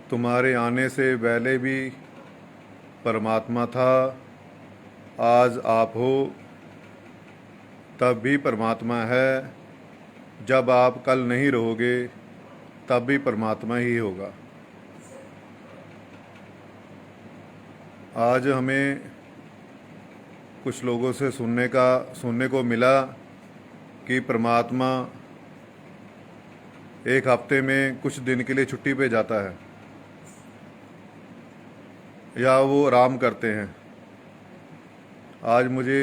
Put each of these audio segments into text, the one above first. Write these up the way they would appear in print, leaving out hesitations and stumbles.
तुम्हारे आने से पहले भी परमात्मा था, आज आप हो तब भी परमात्मा है, जब आप कल नहीं रहोगे तब भी परमात्मा ही होगा। आज हमें कुछ लोगों से सुनने को मिला कि परमात्मा एक हफ्ते में कुछ दिन के लिए छुट्टी पे जाता है या वो आराम करते हैं। आज मुझे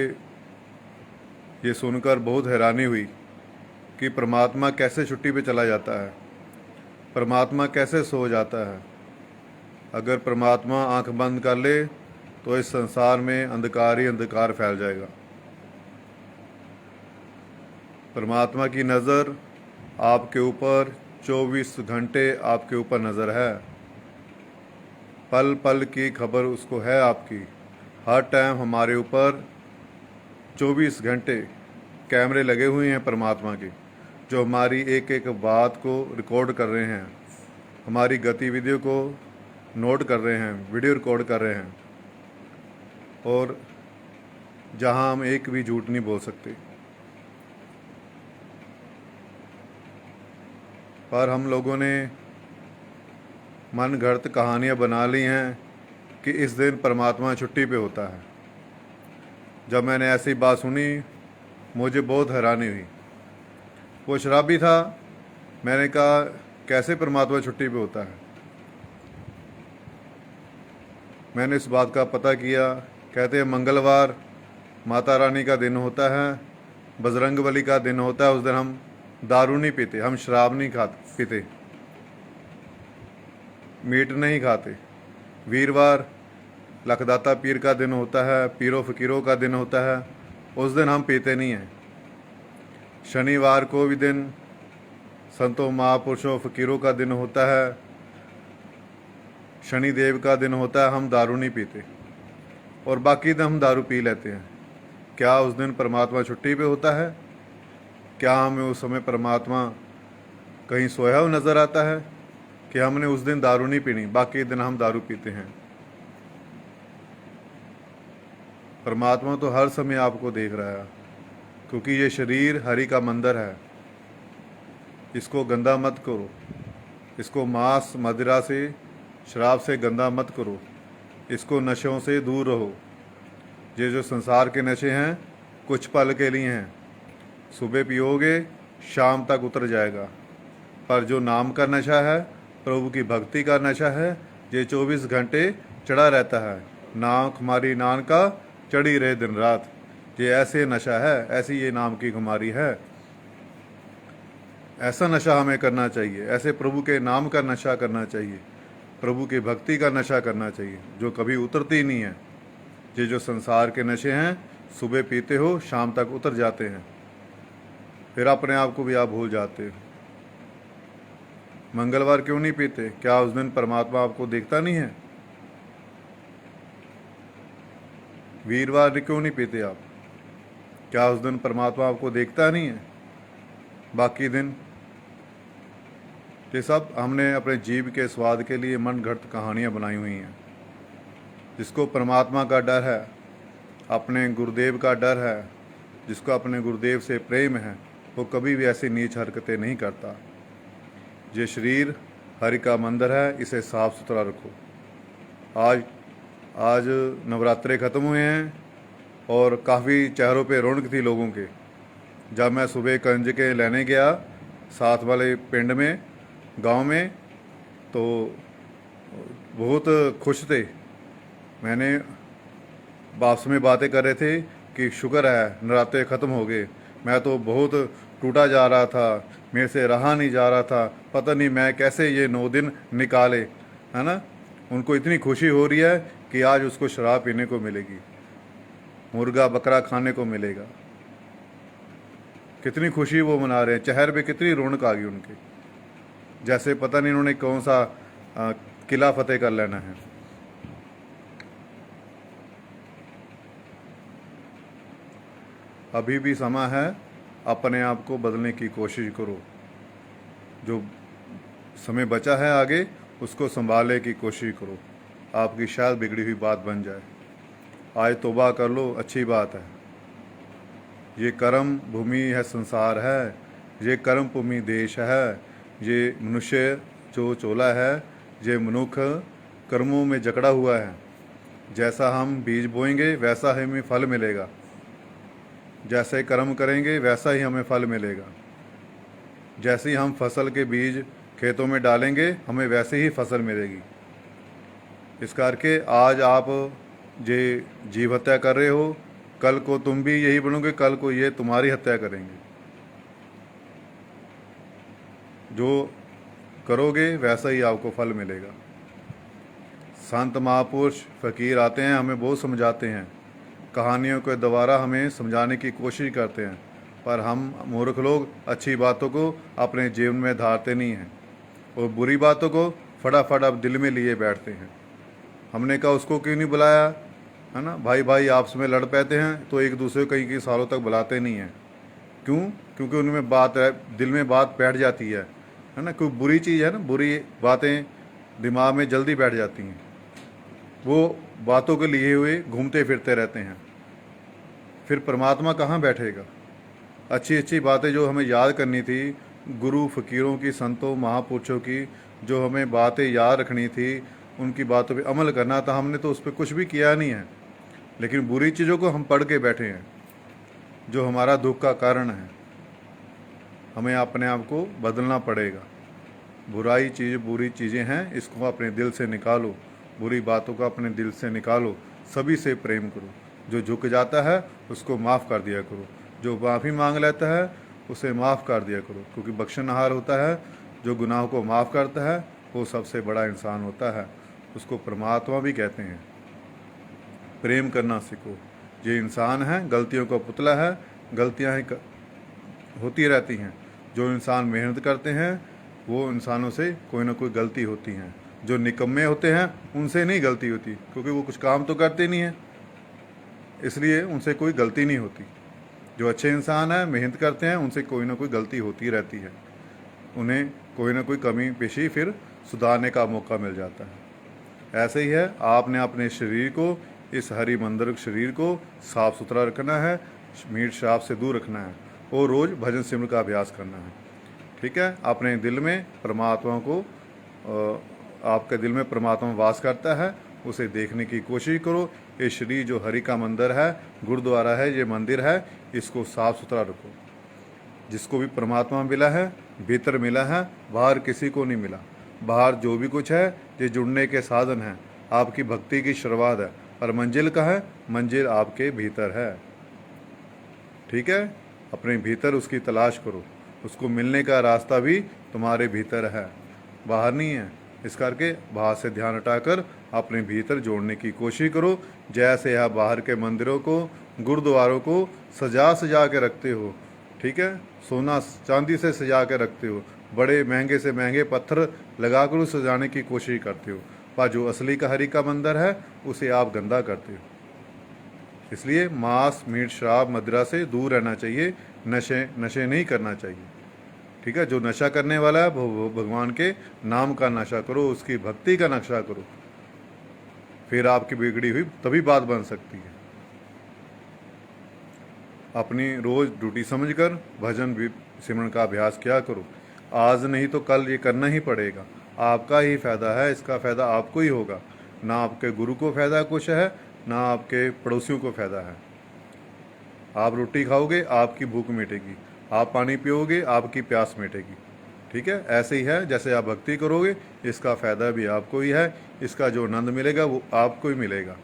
ये सुनकर बहुत हैरानी हुई कि परमात्मा कैसे छुट्टी पे चला जाता है, परमात्मा कैसे सो जाता है। अगर परमात्मा आंख बंद कर ले तो इस संसार में अंधकार ही अंधकार फैल जाएगा। परमात्मा की नज़र आपके ऊपर 24 घंटे आपके ऊपर नज़र है। पल पल की खबर उसको है आपकी। हर टाइम हमारे ऊपर 24 घंटे कैमरे लगे हुए हैं परमात्मा के, जो हमारी एक एक बात को रिकॉर्ड कर रहे हैं, हमारी गतिविधियों को नोट कर रहे हैं, वीडियो रिकॉर्ड कर रहे हैं, और जहां हम एक भी झूठ नहीं बोल सकते। पर हम लोगों ने मन घड़त कहानियाँ बना ली हैं कि इस दिन परमात्मा छुट्टी पे होता है। जब मैंने ऐसी बात सुनी मुझे बहुत हैरानी हुई। वो शराबी था, मैंने कहा कैसे परमात्मा छुट्टी पे होता है। मैंने इस बात का पता किया। कहते हैं मंगलवार माता रानी का दिन होता है, बजरंगबली का दिन होता है। उस दिन हम दारू नहीं पीते, हम शराब नहीं पीते, मीट नहीं खाते। वीरवार लखदाता पीर का दिन होता है, पीरों फ़कीरों का दिन होता है, उस दिन हम पीते नहीं हैं। शनिवार को भी दिन संतों महापुरुषों फ़कीरों का दिन होता है, शनिदेव का दिन होता है, हम दारू नहीं पीते, और बाकी दिन हम दारू पी लेते हैं। क्या उस दिन परमात्मा छुट्टी पे होता है? क्या हमें उस समय परमात्मा कहीं सोया हुआ नज़र आता है कि हमने उस दिन दारू नहीं पीनी, बाकी दिन हम दारू पीते हैं? परमात्मा तो हर समय आपको देख रहा है, क्योंकि ये शरीर हरि का मंदिर है। इसको गंदा मत करो, इसको मांस मदिरा से शराब से गंदा मत करो, इसको नशों से दूर रहो। ये जो संसार के नशे हैं कुछ पल के लिए हैं, सुबह पियोगे शाम तक उतर जाएगा। पर जो नाम का नशा है, प्रभु की भक्ति का नशा है, ये 24 घंटे चढ़ा रहता है। नाम खुमारी नान का चढ़ी रहे दिन रात। ये ऐसे नशा है, ऐसी ये नाम की खुमारी है। ऐसा नशा हमें करना चाहिए, ऐसे प्रभु के नाम का नशा करना चाहिए, प्रभु की भक्ति का नशा करना चाहिए, जो कभी उतरती नहीं है। ये जो संसार के नशे हैं, सुबह पीते हो शाम तक उतर जाते हैं, फिर अपने आप को भी आप भूल जाते हो। मंगलवार क्यों नहीं पीते? क्या उस दिन परमात्मा आपको देखता नहीं है? वीरवार क्यों नहीं पीते आप? क्या उस दिन परमात्मा आपको देखता नहीं है? बाकी दिन ये सब हमने अपने जीव के स्वाद के लिए मन घड़त कहानियाँ बनाई हुई हैं। जिसको परमात्मा का डर है, अपने गुरुदेव का डर है, जिसको अपने गुरुदेव से प्रेम है, वो कभी भी ऐसी नीच हरकतें नहीं करता। ये शरीर हरि का मंदिर है, इसे साफ सुथरा रखो। आज नवरात्रे ख़त्म हुए हैं और काफ़ी चेहरों पे रौनक थी लोगों के। जब मैं सुबह कंजके लेने गया साथ वाले पिंड में, गांव में, तो बहुत खुश थे। मैंने आपस में बातें कर रहे थे कि शुक्र है नवरात्रे ख़त्म हो गए। मैं तो बहुत टूटा जा रहा था, मेरे से रहा नहीं जा रहा था, पता नहीं मैं कैसे ये 9 दिन निकाले, है ना। उनको इतनी खुशी हो रही है कि आज उसको शराब पीने को मिलेगी, मुर्गा बकरा खाने को मिलेगा। कितनी खुशी वो मना रहे हैं, चेहरे पे कितनी रौनक आ गई उनके, जैसे पता नहीं उन्होंने कौन सा किला फतेह कर लेना है। अभी भी समय है, अपने आप को बदलने की कोशिश करो। जो समय बचा है आगे, उसको संभालने की कोशिश करो। आपकी शायद बिगड़ी हुई बात बन जाए। आज तौबा कर लो, अच्छी बात है। ये कर्म भूमि है, संसार है, ये कर्म भूमि देश है। ये मनुष्य जो चोला है, ये मनुष्य कर्मों में जकड़ा हुआ है। जैसा हम बीज बोएंगे वैसा हमें फल मिलेगा, जैसे कर्म करेंगे वैसा ही हमें फल मिलेगा। जैसे ही हम फसल के बीज खेतों में डालेंगे हमें वैसे ही फसल मिलेगी। इस करके आज आप जे जीव हत्या कर रहे हो, कल को तुम भी यही बनोगे, कल को ये तुम्हारी हत्या करेंगे। जो करोगे वैसा ही आपको फल मिलेगा। संत महापुरुष फकीर आते हैं, हमें बहुत समझाते हैं, कहानियों के द्वारा हमें समझाने की कोशिश करते हैं, पर हम मूर्ख लोग अच्छी बातों को अपने जीवन में धारते नहीं हैं और बुरी बातों को फटाफट अब दिल में लिए बैठते हैं। हमने कहा उसको क्यों नहीं बुलाया, है ना, भाई भाई आपस में लड़ पाते हैं तो एक दूसरे को कई कई सालों तक बुलाते नहीं हैं। क्यों? क्योंकि उनमें बात दिल में बात बैठ जाती है ना। कोई बुरी चीज़ है ना, बुरी बातें दिमाग में जल्दी बैठ जाती हैं, वो बातों के लिए हुए घूमते फिरते रहते हैं। फिर परमात्मा कहाँ बैठेगा? अच्छी अच्छी बातें जो हमें याद करनी थी, गुरु फकीरों की, संतों महापुरुषों की जो हमें बातें याद रखनी थी, उनकी बातों पे अमल करना था, हमने तो उस पर कुछ भी किया नहीं है। लेकिन बुरी चीज़ों को हम पढ़ के बैठे हैं, जो हमारा दुख का कारण है। हमें अपने आप को बदलना पड़ेगा। बुराई चीज़, बुरी चीज़ें हैं, इसको अपने दिल से निकालो, बुरी बातों को अपने दिल से निकालो। सभी से प्रेम करो। जो झुक जाता है उसको माफ़ कर दिया करो, जो माफ़ी मांग लेता है उसे माफ़ कर दिया करो, क्योंकि बख्शनहार होता है जो गुनाह को माफ़ करता है, वो सबसे बड़ा इंसान होता है। उसको परमात्मा भी कहते हैं। प्रेम करना सीखो। ये इंसान है, गलतियों का पुतला है, गलतियाँ होती रहती हैं। जो इंसान मेहनत करते हैं वो इंसानों से कोई ना कोई गलती होती हैं। जो निकम्मे होते हैं उनसे नहीं गलती होती, क्योंकि वो कुछ काम तो करते नहीं हैं, इसलिए उनसे कोई गलती नहीं होती। जो अच्छे इंसान हैं, मेहनत करते हैं, उनसे कोई ना कोई गलती होती रहती है। उन्हें कोई ना कोई कमी पेशी फिर सुधारने का मौका मिल जाता है। ऐसे ही है, आपने अपने शरीर को, इस हरि मंदिर शरीर को साफ़ सुथरा रखना है, मीठ शराब से दूर रखना है और रोज़ भजन सिमरन का अभ्यास करना है। ठीक है? अपने दिल में परमात्मा को, आपके दिल में परमात्मा वास करता है, उसे देखने की कोशिश करो। ये शरीर जो हरि का मंदिर है, गुरुद्वारा है, ये मंदिर है, इसको साफ़ सुथरा रखो। जिसको भी परमात्मा मिला है भीतर मिला है, बाहर किसी को नहीं मिला। बाहर जो भी कुछ है ये जुड़ने के साधन हैं, आपकी भक्ति की शुरुआत है, पर मंजिल कहाँ है? मंजिल आपके भीतर है। ठीक है? अपने भीतर उसकी तलाश करो, उसको मिलने का रास्ता भी तुम्हारे भीतर है, बाहर नहीं है। इस करके बाहर से ध्यान हटाकर अपने भीतर जोड़ने की कोशिश करो। जैसे आप बाहर के मंदिरों को, गुरुद्वारों को सजा सजा के रखते हो, ठीक है, सोना चांदी से सजा के रखते हो, बड़े महंगे से महंगे पत्थर लगाकर उसे सजाने की कोशिश करते हो, पर जो असली का हरि का मंदिर है उसे आप गंदा करते हो। इसलिए मांस, मीट, शराब, मदिरा से दूर रहना चाहिए। नशे नहीं करना चाहिए। ठीक है? जो नशा करने वाला है वो भगवान के नाम का नशा करो, उसकी भक्ति का नशा करो, फिर आपकी बिगड़ी हुई तभी बात बन सकती है। अपनी रोज ड्यूटी समझकर भजन सिमरन का अभ्यास किया करो। आज नहीं तो कल ये करना ही पड़ेगा। आपका ही फायदा है, इसका फायदा आपको ही होगा। ना आपके गुरु को फायदा कुछ है, ना आपके पड़ोसियों को फायदा है। आप रोटी खाओगे, आपकी भूख मिटेगी, आप पानी पियोगे, आपकी प्यास मिटेगी। ठीक है? ऐसे ही है, जैसे आप भक्ति करोगे इसका फ़ायदा भी आपको ही है, इसका जो आनंद मिलेगा वो आपको ही मिलेगा।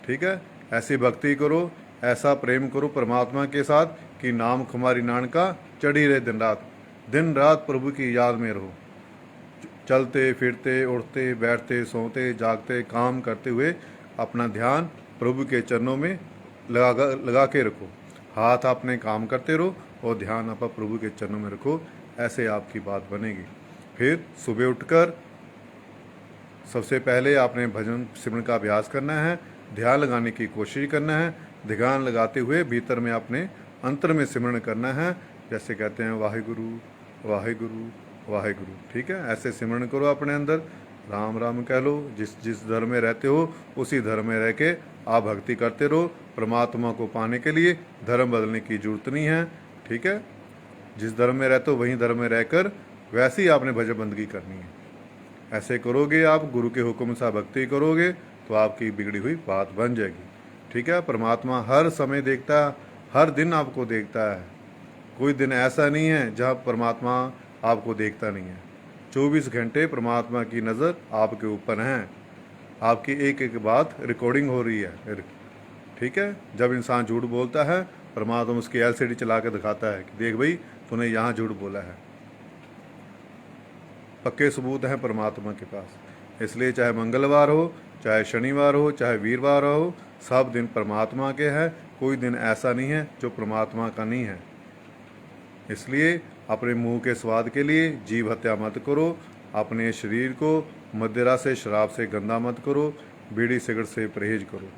ठीक है? ऐसी भक्ति करो, ऐसा प्रेम करो परमात्मा के साथ कि नाम खुमारी नानका चढ़ी रहे दिन रात प्रभु की याद में रहो। चलते फिरते, उठते बैठते, सोते जागते, काम करते हुए अपना ध्यान प्रभु के चरणों में लगा के रखो। हाथ अपने काम करते रहो और ध्यान आप प्रभु के चरणों में रखो। ऐसे आपकी बात बनेगी। फिर सुबह उठकर सबसे पहले आपने भजन सिमरन का अभ्यास करना है, ध्यान लगाने की कोशिश करना है। ध्यान लगाते हुए भीतर में अपने अंतर में सिमरन करना है, जैसे कहते हैं वाहिगुरु वाहिगुरु वाहिगुरु। ठीक है? ऐसे सिमरन करो अपने अंदर, राम राम कह लो। जिस जिस धर्म में रहते हो उसी धर्म में रह के आप भक्ति करते रहो। परमात्मा को पाने के लिए धर्म बदलने की जरूरत नहीं है। ठीक है, जिस धर्म में रहते हो वहीं धर्म में रहकर वैसे ही आपने भजन बंदगी करनी है। ऐसे करोगे, आप गुरु के हुक्म से भक्ति करोगे तो आपकी बिगड़ी हुई बात बन जाएगी। ठीक है, परमात्मा हर समय देखता है, हर दिन आपको देखता है। कोई दिन ऐसा नहीं है जहाँ परमात्मा आपको देखता नहीं है। 24 घंटे परमात्मा की नज़र आपके ऊपर है। आपकी एक एक बात रिकॉर्डिंग हो रही है। ठीक है, जब इंसान झूठ बोलता है परमात्मा उसकी एलसीडी चला के दिखाता है कि देख भाई तूने यहाँ झूठ बोला है। पक्के सबूत हैं परमात्मा के पास। इसलिए चाहे मंगलवार हो, चाहे शनिवार हो, चाहे वीरवार हो, सब दिन परमात्मा के हैं। कोई दिन ऐसा नहीं है जो परमात्मा का नहीं है। इसलिए अपने मुंह के स्वाद के लिए जीव हत्या मत करो। अपने शरीर को मदिरा से, शराब से गंदा मत करो। बीड़ी सिगरेट से परहेज करो।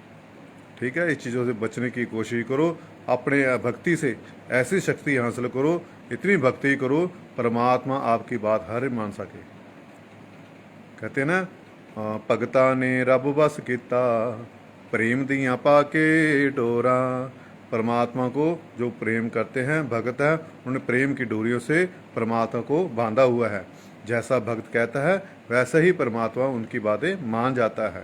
ठीक है, इस चीज़ों से बचने की कोशिश करो। अपने भक्ति से ऐसी शक्ति हासिल करो, इतनी भक्ति करो परमात्मा आपकी बात हर मान सके। कहते हैं ना, भगता ने रब बस किता, प्रेम दियाँ पाके डोरा। परमात्मा को जो प्रेम करते हैं, भक्त है, उन्होंने प्रेम की डोरियों से परमात्मा को बांधा हुआ है। जैसा भक्त कहता है वैसे ही परमात्मा उनकी बातें मान जाता है।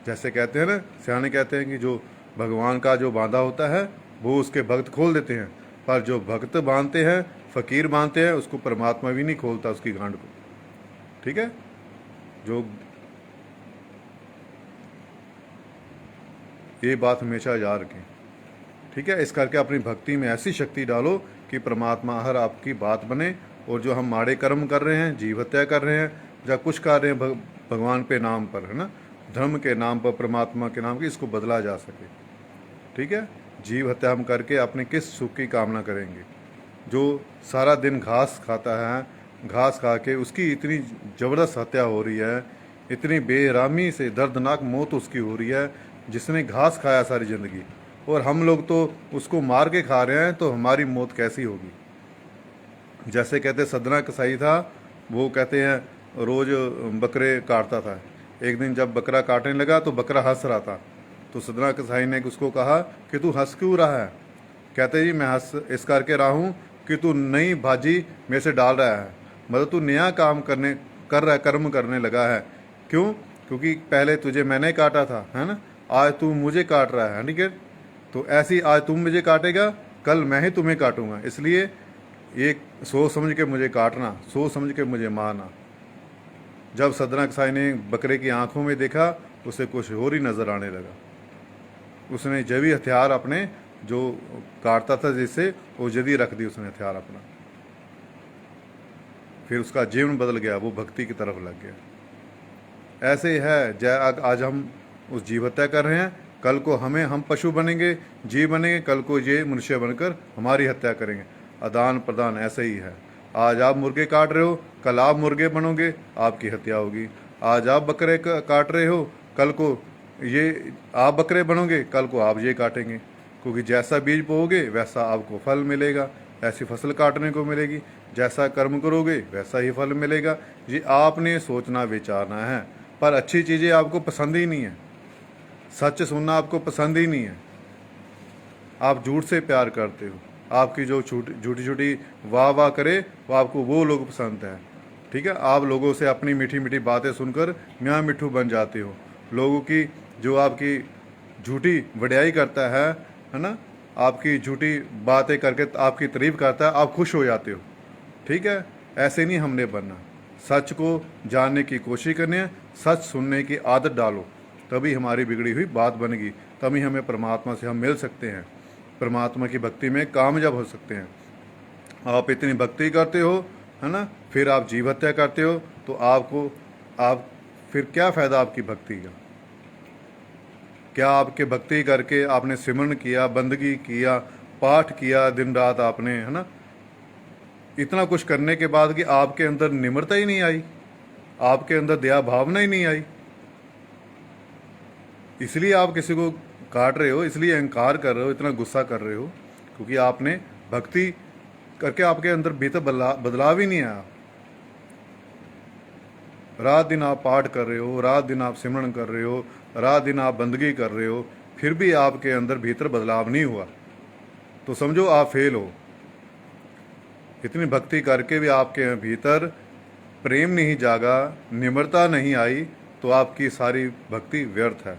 जैसे कहते हैं ना, सियाने कहते हैं कि जो भगवान का जो बांधा होता है वो उसके भक्त खोल देते हैं, पर जो भक्त बांधते हैं, फकीर बांधते हैं, उसको परमात्मा भी नहीं खोलता उसकी गांड को। ठीक है, जो ये बात हमेशा याद रखें। ठीक है, इस करके अपनी भक्ति में ऐसी शक्ति डालो कि परमात्मा हर आपकी बात बने। और जो हम माड़े कर्म कर रहे हैं, जीव हत्या कर रहे हैं, या कुछ कर रहे हैं भगवान पे नाम पर, है ना, धर्म के नाम पर, परमात्मा के नाम की, इसको बदला जा सके। ठीक है, जीव हत्या हम करके अपने किस सुख की कामना करेंगे। जो सारा दिन घास खाता है, घास खा के उसकी इतनी ज़बरदस्त हत्या हो रही है, इतनी बेरामी से दर्दनाक मौत उसकी हो रही है, जिसने घास खाया सारी ज़िंदगी, और हम लोग तो उसको मार के खा रहे हैं, तो हमारी मौत कैसी होगी। जैसे कहते सदना कसाई था, वो कहते हैं रोज़ बकरे काटता था। एक दिन जब बकरा काटने लगा तो बकरा हंस रहा था, तो सदना कसाई ने उसको कहा कि तू हंस क्यों रहा है। कहते जी मैं हंस इस करके रहा हूँ कि तू नई भाजी मेरे से डाल रहा है, मतलब तू नया काम कर रहा है, कर्म करने लगा है। क्यों? क्योंकि पहले तुझे मैंने काटा था, है ना, आज तू मुझे काट रहा है। ठीक है, तो ऐसी आज तुम मुझे काटेगा, कल मैं ही तुम्हें काटूंगा। इसलिए ये सोच समझ के मुझे काटना, सोच समझ के मुझे मारना। जब सदना कसाई ने बकरे की आंखों में देखा, उसे कुछ और ही नज़र आने लगा। उसने जभी हथियार अपने जो काटता था जिससे, वो जदी रख दी उसने हथियार अपना। फिर उसका जीवन बदल गया, वो भक्ति की तरफ लग गया। ऐसे ही है, जय आज हम उस जीव हत्या कर रहे हैं, कल को हम पशु बनेंगे, जीव बनेंगे, कल को ये मनुष्य बनकर हमारी हत्या करेंगे। आदान प्रदान ऐसे ही है। आज आप मुर्गे काट रहे हो, कल आप मुर्गे बनोगे, आपकी हत्या होगी। आज आप बकरे काट रहे हो, कल को ये आप बकरे बनोगे, कल को आप ये काटेंगे। क्योंकि जैसा बीज बोओगे वैसा आपको फल मिलेगा, ऐसी फसल काटने को मिलेगी। जैसा कर्म करोगे वैसा ही फल मिलेगा। ये आपने सोचना विचारना है। पर अच्छी चीज़ें आपको पसंद ही नहीं है, सच सुनना आपको पसंद ही नहीं है। आप झूठ से प्यार करते हो। आपकी जो झूठी झूठी वाह वाह करे वो आपको वो लोग पसंद है। ठीक है, आप लोगों से अपनी मीठी मीठी बातें सुनकर मियाँ मिठू बन जाते हो। लोगों की जो आपकी झूठी वड्याई करता है ना, आपकी झूठी बातें करके आपकी तारीफ करता है, आप खुश हो जाते हो। ठीक है, ऐसे नहीं हमने बनना। सच को जानने की कोशिश करनी है, सच सुनने की आदत डालो, तभी हमारी बिगड़ी हुई बात बनेगी, तभी हमें परमात्मा से हम मिल सकते हैं, परमात्मा की भक्ति में कामयाब हो सकते हैं। आप इतनी भक्ति करते हो, है ना, फिर आप जीव हत्या करते हो, तो आप फिर क्या फ़ायदा आपकी भक्ति का। क्या आपके भक्ति करके आपने सिमरन किया, बंदगी किया, पाठ किया दिन रात आपने, है ना, इतना कुछ करने के बाद कि आपके अंदर निम्रता ही नहीं आई, आपके अंदर दया भावना ही नहीं आई। इसलिए आप किसी को काट रहे हो, इसलिए अहंकार कर रहे हो, इतना गुस्सा कर रहे हो, क्योंकि आपने भक्ति करके आपके अंदर भीतर बदलाव ही नहीं आया। रात दिन आप पाठ कर रहे हो, रात दिन आप सिमरन कर रहे हो, रात दिन आप बंदगी कर रहे हो, फिर भी आपके अंदर भीतर बदलाव नहीं हुआ तो समझो आप फेल हो। इतनी भक्ति करके भी आपके भीतर प्रेम नहीं जागा, निम्रता नहीं आई, तो आपकी सारी भक्ति व्यर्थ है।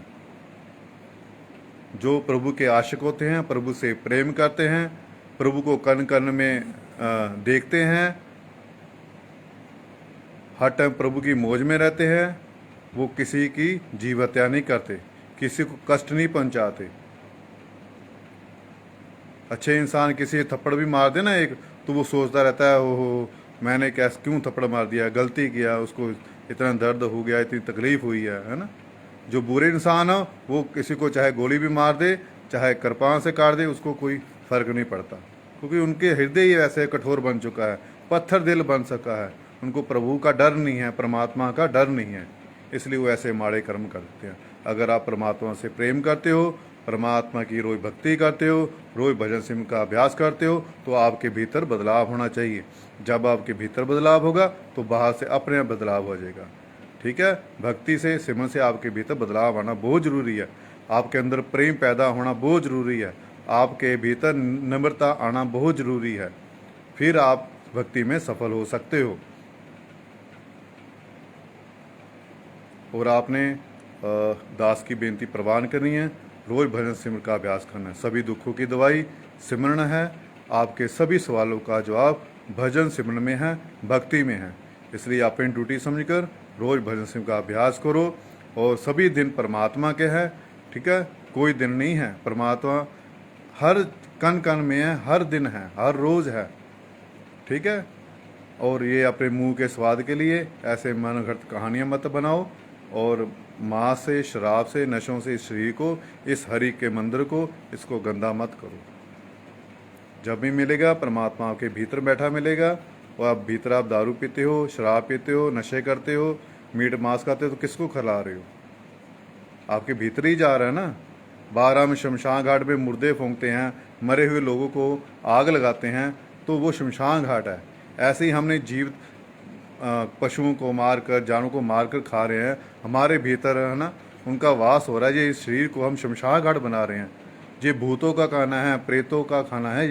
जो प्रभु के आशिक होते हैं, प्रभु से प्रेम करते हैं, प्रभु को कण कण में देखते हैं, हर टाइम प्रभु की मौज में रहते हैं, वो किसी की जीव हत्या नहीं करते, किसी को कष्ट नहीं पहुंचाते। अच्छे इंसान किसी थप्पड़ भी मार दे ना एक, तो वो सोचता रहता है ओहो मैंने कैसे क्यों थप्पड़ मार दिया, गलती किया, उसको इतना दर्द हो गया, इतनी तकलीफ हुई है ना। जो बुरे इंसान हो वो किसी को चाहे गोली भी मार दे, चाहे कृपाण से काट दे, उसको कोई फर्क नहीं पड़ता, क्योंकि उनके हृदय ही वैसे कठोर बन चुका है, पत्थर दिल बन सका है। उनको प्रभु का डर नहीं है, परमात्मा का डर नहीं है, इसलिए वो ऐसे माड़े कर्म करते हैं। अगर आप परमात्मा से प्रेम करते हो, परमात्मा की रोज भक्ति करते हो, रोज भजन सिमरन का अभ्यास करते हो, तो आपके भीतर बदलाव होना चाहिए। जब आपके भीतर बदलाव होगा तो बाहर से अपने आप बदलाव हो जाएगा। ठीक है, भक्ति से सिमरन से आपके भीतर बदलाव आना बहुत ज़रूरी है। आपके अंदर प्रेम पैदा होना बहुत ज़रूरी है। आपके भीतर नम्रता आना बहुत ज़रूरी है, फिर आप भक्ति में सफल हो सकते हो। और आपने दास की बेनती प्रवान करनी है, रोज भजन सिमरन का अभ्यास करना है। सभी दुखों की दवाई सिमरन है। आपके सभी सवालों का जवाब भजन सिमरन में है, भक्ति में है। इसलिए अपनी ड्यूटी समझकर रोज भजन सिमरन का अभ्यास करो। और सभी दिन परमात्मा के हैं, ठीक है, कोई दिन नहीं है। परमात्मा हर कण कण में है, हर दिन है, हर रोज है, ठीक है। और ये अपने मुंह के स्वाद के लिए ऐसे मनगढ़ंत कहानियां मत बनाओ, और माँ से, शराब से, नशों से इस शरीर को, इस हरि के मंदिर को, इसको गंदा मत करो। जब भी मिलेगा परमात्मा आपके भीतर बैठा मिलेगा, और आप भीतर आप दारू पीते हो, शराब पीते हो, नशे करते हो, मीट मांस खाते हो, तो किसको खिला रहे हो? आपके भीतर ही जा रहा है ना। बाहर हम शमशान घाट में मुर्दे फूंकते हैं, मरे हुए लोगों को आग लगाते हैं, तो वो शमशान घाट है। ऐसे ही हमने जीवित पशुओं को मारकर, जानवरों को मारकर खा रहे हैं, हमारे भीतर है ना उनका वास हो रहा है। ये इस शरीर को हम शमशान घाट बना रहे हैं। ये भूतों का खाना है, प्रेतों का खाना है,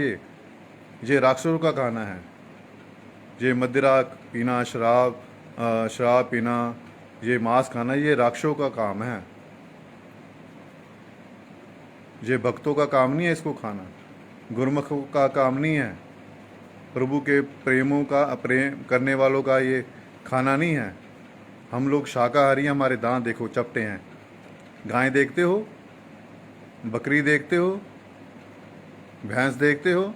ये राक्षसों का खाना है। ये मदिरा पीना, शराब पीना, ये मांस खाना, ये राक्षसों का काम है। ये भक्तों का काम नहीं है इसको खाना, गुरमुखों का काम नहीं है, प्रभु के प्रेमों का, प्रेम करने वालों का ये खाना नहीं है। हम लोग शाकाहारी, हमारे दांत देखो चपटे हैं। गाय देखते हो, बकरी देखते हो, भैंस देखते हो,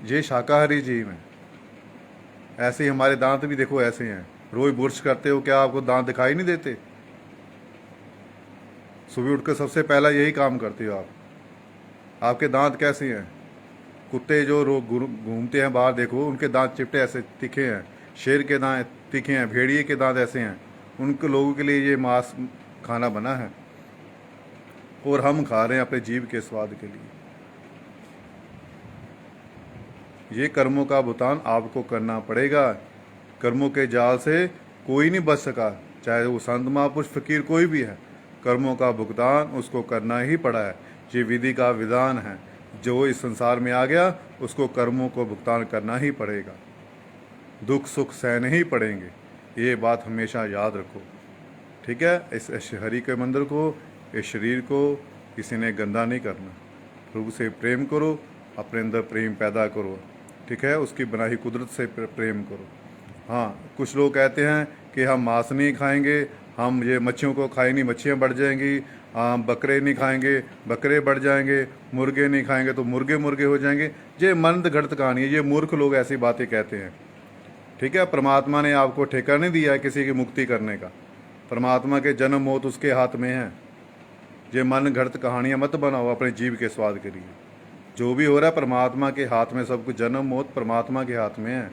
ये शाकाहारी जीव हैं। ऐसे ही हमारे दांत भी देखो ऐसे हैं। रोज बुर्श करते हो, क्या आपको दांत दिखाई नहीं देते? सुबह उठकर सबसे पहला यही काम करते हो आप। आपके दांत कैसे हैं? कुत्ते जो रोज घूमते हैं बाहर देखो, उनके दांत चिपटे ऐसे तीखे हैं। शेर के दांत तीखे हैं, भेड़िए के दांत ऐसे हैं। उनके लोगों के लिए ये मांस खाना बना है, और हम खा रहे हैं अपने जीव के स्वाद के लिए। ये कर्मों का भुगतान आपको करना पड़ेगा। कर्मों के जाल से कोई नहीं बच सका, चाहे वो संत महापुरुष फकीर कोई भी है। कर्मों का भुगतान उसको करना ही पड़ा है। ये विधि का विधान है। जो इस संसार में आ गया उसको कर्मों को भुगतान करना ही पड़ेगा, दुख सुख सहने ही पड़ेंगे। ये बात हमेशा याद रखो, ठीक है। इस हरि के मंदिर को, इस शरीर को किसी ने गंदा नहीं करना। प्रभु से प्रेम करो, अपने अंदर प्रेम पैदा करो, ठीक है। उसकी बनाई कुदरत से प्रेम करो। हाँ, कुछ लोग कहते हैं कि हम मांस नहीं खाएंगे, हम ये मच्छियों को खाए नहीं, मच्छियाँ बढ़ जाएंगी, हम बकरे नहीं खाएंगे, बकरे बढ़ जाएंगे, मुर्गे नहीं खाएंगे तो मुर्गे हो जाएंगे। ये मंद घड़त कहानी है, ये मूर्ख लोग ऐसी बातें कहते हैं, ठीक है। परमात्मा ने आपको ठेका नहीं दिया है किसी की मुक्ति करने का। परमात्मा के जन्म मौत उसके हाथ में है। ये मन घड़त कहानियाँ मत बनाओ अपने जीव के स्वाद के लिए। जो भी हो रहा है परमात्मा के हाथ में, सब कुछ जन्म मौत परमात्मा के हाथ में है।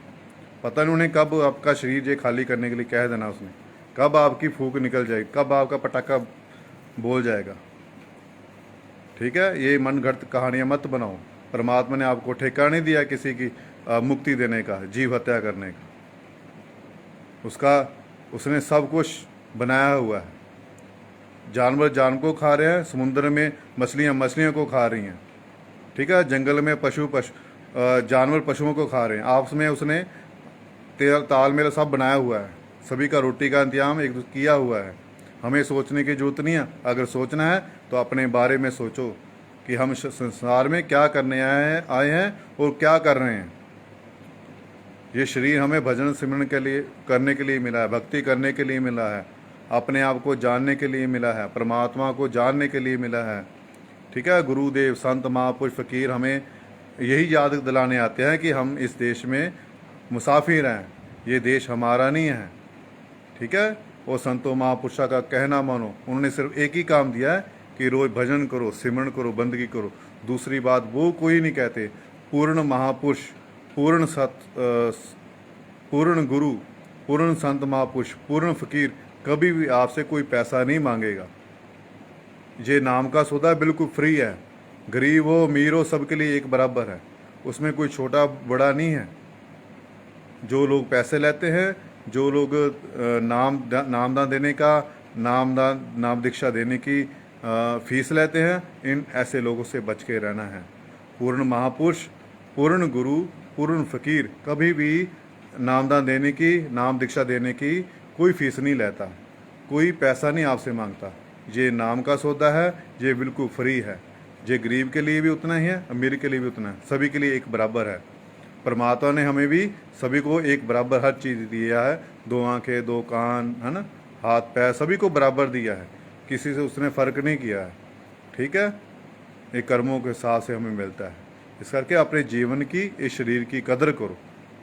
पता नहीं उन्हें कब आपका शरीर ये खाली करने के लिए कह देना उसने, कब आपकी फूंक निकल जाएगी, कब आपका पटाखा बोल जाएगा, ठीक है। ये मन घड़त कहानियाँ मत बनाओ। परमात्मा ने आपको ठेका नहीं दिया किसी की मुक्ति देने का, जीव हत्या करने का। उसका उसने सब कुछ बनाया हुआ है। जानवर जानवर को खा रहे हैं, समुद्र में मछलियाँ मछलियों को खा रही हैं, ठीक है, जंगल में जानवर पशुओं को खा रहे हैं। आपस में उसने तालमेल सब बनाया हुआ है, सभी का रोटी का इंतजाम एक किया हुआ है। हमें सोचने की जरूरत नहीं है। अगर सोचना है तो अपने बारे में सोचो कि हम संसार में क्या करने आए हैं और क्या कर रहे हैं। ये शरीर हमें भजन सिमरन के लिए करने के लिए मिला है, भक्ति करने के लिए मिला है, अपने आप को जानने के लिए मिला है, परमात्मा को जानने के लिए मिला है, ठीक है। गुरुदेव, संत, महापुरुष, फकीर हमें यही याद दिलाने आते हैं कि हम इस देश में मुसाफिर हैं, ये देश हमारा नहीं है, ठीक है। और संतों महापुरुषों का कहना मानो। उन्होंने सिर्फ एक ही काम दिया है कि रोज भजन करो, सिमरन करो, बंदगी करो। दूसरी बात वो कोई नहीं कहते। पूर्ण महापुरुष, पूर्ण गुरु, पूर्ण संत महापुरुष, पूर्ण फकीर कभी भी आपसे कोई पैसा नहीं मांगेगा। ये नाम का सौदा बिल्कुल फ्री है। गरीब हो अमीर हो सबके लिए एक बराबर है, उसमें कोई छोटा बड़ा नहीं है। जो लोग पैसे लेते हैं, जो लोग नामदान देने का, नाम दीक्षा देने की फीस लेते हैं, इन ऐसे लोगों से बच के रहना है। पूर्ण महापुरुष, पूर्ण गुरु, पूर्ण फकीर कभी भी नामदान देने की, नाम दीक्षा देने की कोई फीस नहीं लेता, कोई पैसा नहीं आपसे मांगता। ये नाम का सौदा है, ये बिल्कुल फ्री है। ये गरीब के लिए भी उतना ही है, अमीर के लिए भी उतना है, सभी के लिए एक बराबर है। परमात्मा ने हमें भी सभी को एक बराबर हर चीज़ दिया है। 2 आंखें, 2 कान, है ना, हाथ पैर, सभी को बराबर दिया है, किसी से उसने फ़र्क नहीं किया है, ठीक है। ये कर्मों के हिसाब से हमें मिलता है। इस करके अपने जीवन की, इस शरीर की कदर करो,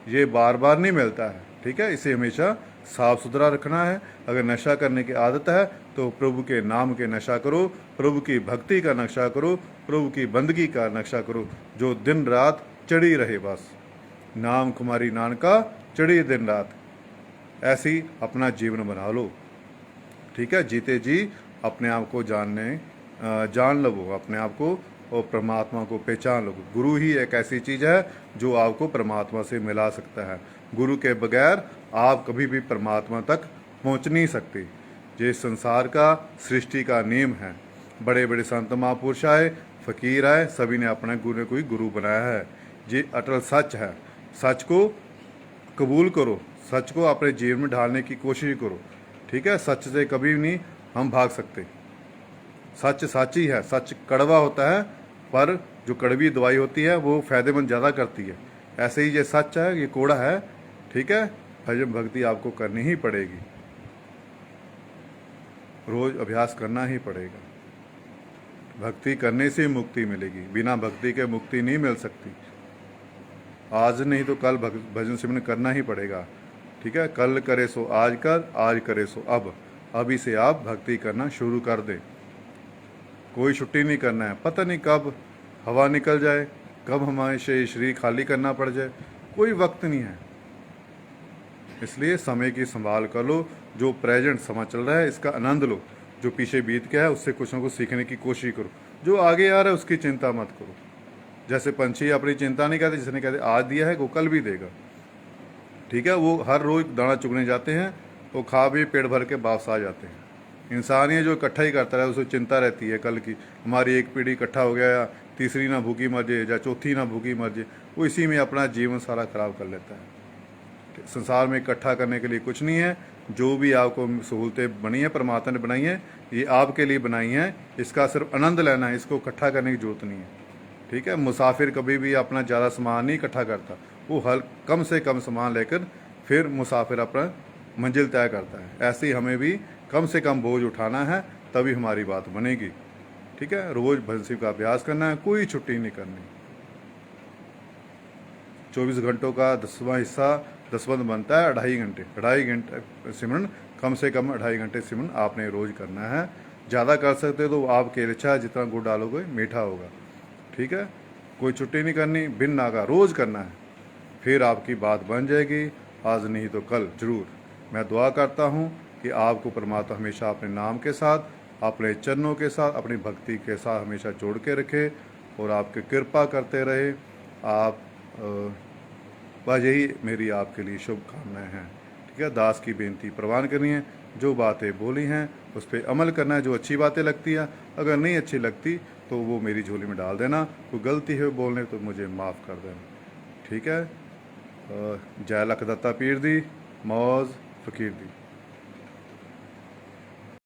ये बार बार नहीं मिलता है, ठीक है। इसे हमेशा साफ सुथरा रखना है। अगर नशा करने की आदत है तो प्रभु के नाम के नशा करो, प्रभु की भक्ति का नशा करो, प्रभु की बंदगी का नशा करो, जो दिन रात चढ़ी रहे। बस नाम कुमारी नानका चढ़ी दिन रात, ऐसी अपना जीवन बना लो, ठीक है। जीते जी अपने आप को जान लो, अपने आप को और परमात्मा को पहचान लो। गुरु ही एक ऐसी चीज़ है जो आपको परमात्मा से मिला सकता है। गुरु के बगैर आप कभी भी परमात्मा तक पहुंच नहीं सकते। ये संसार का, सृष्टि का नियम है। बड़े बड़े संत महापुरुष आए, फकीर आए, सभी ने अपने कोई गुरु बनाया है। ये अटल सच है। सच को कबूल करो, सच को अपने जीवन में ढालने की कोशिश करो, ठीक है। सच से कभी नहीं हम भाग सकते। सच सच ही है। सच कड़वा होता है, पर जो कड़वी दवाई होती है वो फ़ायदेमंद ज़्यादा करती है। ऐसे ही ये सच है, ये कोड़ा है, ठीक है। भजन भक्ति आपको करनी ही पड़ेगी, रोज अभ्यास करना ही पड़ेगा। भक्ति करने से मुक्ति मिलेगी, बिना भक्ति के मुक्ति नहीं मिल सकती। आज नहीं तो कल भजन सिमरन करना ही पड़ेगा, ठीक है। कल करे सो आज कर, आज करे सो अब। अभी से आप भक्ति करना शुरू कर दें। कोई छुट्टी नहीं करना है। पता नहीं कब हवा निकल जाए, कब हमारे शरीर खाली करना पड़ जाए, कोई वक्त नहीं है। इसलिए समय की संभाल कर लो। जो प्रेजेंट समय चल रहा है इसका आनंद लो। जो पीछे बीत गया है उससे कुछ ना कुछ सीखने की कोशिश करो। जो आगे आ रहा है उसकी चिंता मत करो। जैसे पंछी अपनी चिंता नहीं करते, जिसने कहते आज दिया है वो कल भी देगा, ठीक है। वो हर रोज दाना चुगने जाते हैं, वो खा भी पेट भर के वापस आ जाते हैं। इंसान ये जो इकट्ठा ही करता है, उसे चिंता रहती है कल की, हमारी एक पीढ़ी इकट्ठा हो गया, या तीसरी ना भूखी मर जाए, या चौथी ना भूखी मर जाए। वो इसी में अपना जीवन सारा खराब कर लेता है। संसार में इकट्ठा करने के लिए कुछ नहीं है। जो भी आपको सहूलतें बनी हैं परमात्मा ने बनाई हैं, ये आपके लिए बनाई हैं। इसका सिर्फ आनंद लेना है, इसको इकट्ठा करने की जरूरत नहीं है, ठीक है। मुसाफिर कभी भी अपना ज़्यादा सामान नहीं इकट्ठा करता, वो कम से कम सामान लेकर फिर मुसाफिर अपना मंजिल तय करता है। ऐसे ही हमें भी कम से कम बोझ उठाना है, तभी हमारी बात बनेगी, ठीक है। रोज़ भजन शिव का अभ्यास करना है, कोई छुट्टी नहीं करनी। 24 घंटों का 10वां हिस्सा दसवंध बनता है 2.5 घंटे सिमरन, कम से कम 2.5 घंटे सिमरन आपने रोज़ करना है। ज़्यादा कर सकते तो आपके इच्छा है, जितना गुड़ डालोगे मीठा होगा, ठीक है। कोई छुट्टी नहीं करनी, बिन नागा रोज़ करना है, फिर आपकी बात बन जाएगी। आज नहीं तो कल जरूर। मैं दुआ करता हूँ कि आपको परमात्मा हमेशा अपने नाम के साथ, अपने चरणों के साथ, अपनी भक्ति के साथ हमेशा जोड़ के रखे और आपकी कृपा करते रहे। आप बस यही मेरी आपके लिए शुभकामनाएं हैं, ठीक है। दास की बेनती प्रवान करनी है, जो बातें बोली हैं उस पर अमल करना है, जो अच्छी बातें लगती है, अगर नहीं अच्छी लगती तो वो मेरी झोली में डाल देना, कोई गलती है बोलने तो मुझे माफ़ कर देना, ठीक है। जय लख दत्ता पीर दी, मौज फ़कीर दी।